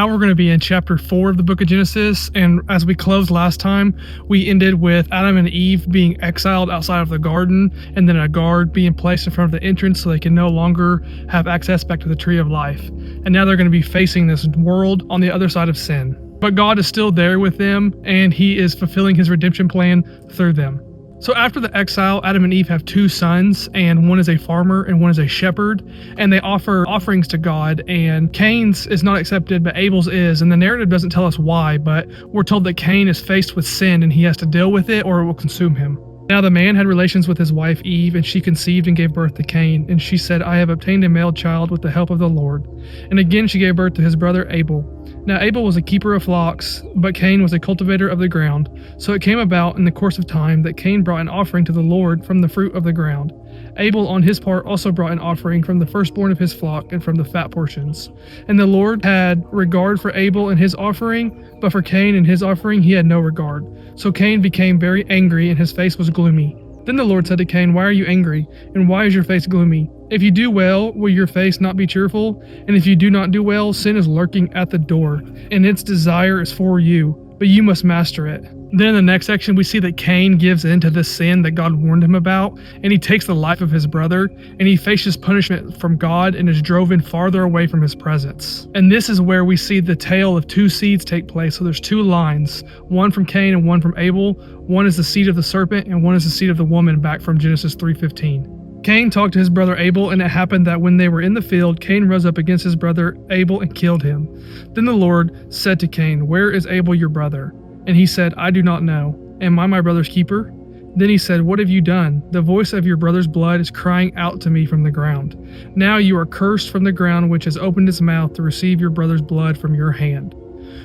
Now we're going to be in chapter 4 of the book of Genesis, and as we closed last time, we ended with Adam and Eve being exiled outside of the garden, and then a guard being placed in front of the entrance so they can no longer have access back to the tree of life. And now they're going to be facing this world on the other side of sin. But God is still there with them, and he is fulfilling his redemption plan through them. So after the exile, Adam and Eve have 2 sons, and one is a farmer and one is a shepherd, and they offer offerings to God, and Cain's is not accepted, but Abel's is, and the narrative doesn't tell us why, but we're told that Cain is faced with sin and he has to deal with it or it will consume him. Now the man had relations with his wife Eve, and she conceived and gave birth to Cain, and she said, I have obtained a male child with the help of the Lord. And again she gave birth to his brother Abel. Now Abel was a keeper of flocks, but Cain was a cultivator of the ground. So it came about in the course of time that Cain brought an offering to the Lord from the fruit of the ground. Abel on his part also brought an offering from the firstborn of his flock and from the fat portions. And the Lord had regard for Abel and his offering, but for Cain and his offering he had no regard. So Cain became very angry and his face was gloomy. Then the Lord said to Cain, Why are you angry, and why is your face gloomy? If you do well, will your face not be cheerful? And if you do not do well, sin is lurking at the door, and its desire is for you, but you must master it. Then in the next section, we see that Cain gives in to this sin that God warned him about, and he takes the life of his brother, and he faces punishment from God and is driven farther away from his presence. And this is where we see the tale of 2 seeds take place. So there's 2 lines, one from Cain and one from Abel. One is the seed of the serpent, and one is the seed of the woman, back from Genesis 3:15. Cain talked to his brother Abel, and it happened that when they were in the field, Cain rose up against his brother Abel and killed him. Then the Lord said to Cain, Where is Abel your brother? And he said, I do not know. Am I my brother's keeper? Then he said, What have you done? The voice of your brother's blood is crying out to me from the ground. Now you are cursed from the ground, which has opened its mouth to receive your brother's blood from your hand.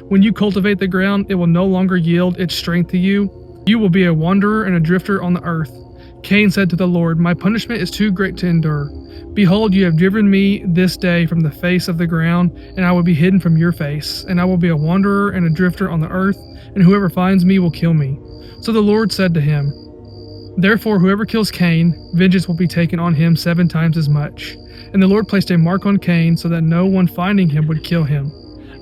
When you cultivate the ground, it will no longer yield its strength to you. You will be a wanderer and a drifter on the earth. Cain said to the Lord, My punishment is too great to endure. Behold, you have driven me this day from the face of the ground, and I will be hidden from your face, and I will be a wanderer and a drifter on the earth, and whoever finds me will kill me. So the Lord said to him, Therefore whoever kills Cain, vengeance will be taken on him 7 times as much. And the Lord placed a mark on Cain so that no one finding him would kill him.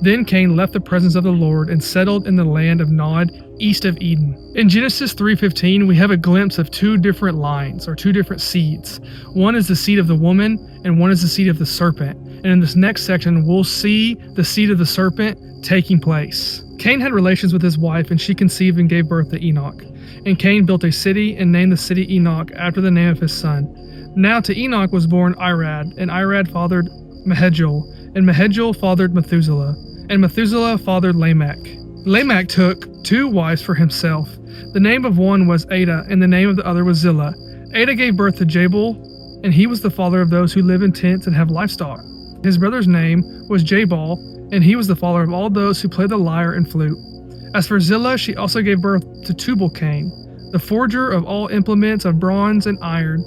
Then Cain left the presence of the Lord and settled in the land of Nod, east of Eden. In Genesis 3:15, we have a glimpse of 2 different lines, or 2 different seeds. One is the seed of the woman, and one is the seed of the serpent. And in this next section, we'll see the seed of the serpent taking place. Cain had relations with his wife, and she conceived and gave birth to Enoch. And Cain built a city and named the city Enoch after the name of his son. Now to Enoch was born Irad, and Irad fathered Mehujael, and Mehujael fathered Methuselah, and Methuselah fathered Lamech. Lamech took 2 wives for himself. The name of one was Ada, and the name of the other was Zillah. Ada gave birth to Jabal, and he was the father of those who live in tents and have livestock. His brother's name was Jabal, and he was the father of all those who play the lyre and flute. As for Zillah, she also gave birth to Tubal-Cain, the forger of all implements of bronze and iron.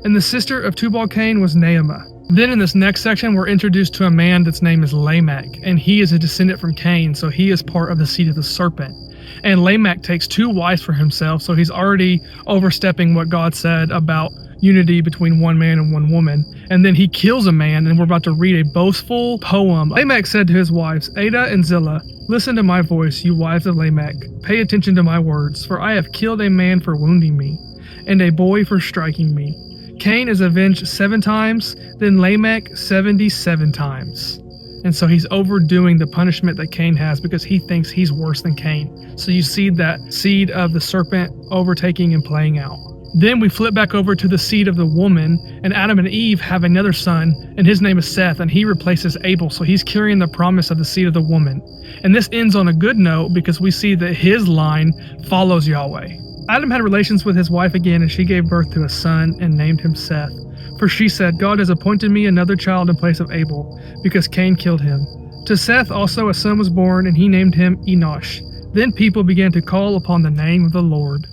And the sister of Tubal-Cain was Naamah. Then in this next section, we're introduced to a man that's name is Lamech, and he is a descendant from Cain, so he is part of the seed of the serpent. And Lamech takes 2 wives for himself, so he's already overstepping what God said about unity between one man and one woman. And then he kills a man, and we're about to read a boastful poem. Lamech said to his wives, Ada and Zillah, Listen to my voice, you wives of Lamech. Pay attention to my words, for I have killed a man for wounding me, and a boy for striking me. Cain is avenged 7 times, then Lamech 77 times. And so he's overdoing the punishment that Cain has because he thinks he's worse than Cain. So you see that seed of the serpent overtaking and playing out. Then we flip back over to the seed of the woman, and Adam and Eve have another son, and his name is Seth, and he replaces Abel, so he's carrying the promise of the seed of the woman. And this ends on a good note because we see that his line follows Yahweh. Adam had relations with his wife again, and she gave birth to a son and named him Seth. For she said, God has appointed me another child in place of Abel, because Cain killed him. To Seth also a son was born, and he named him Enosh. Then people began to call upon the name of the Lord.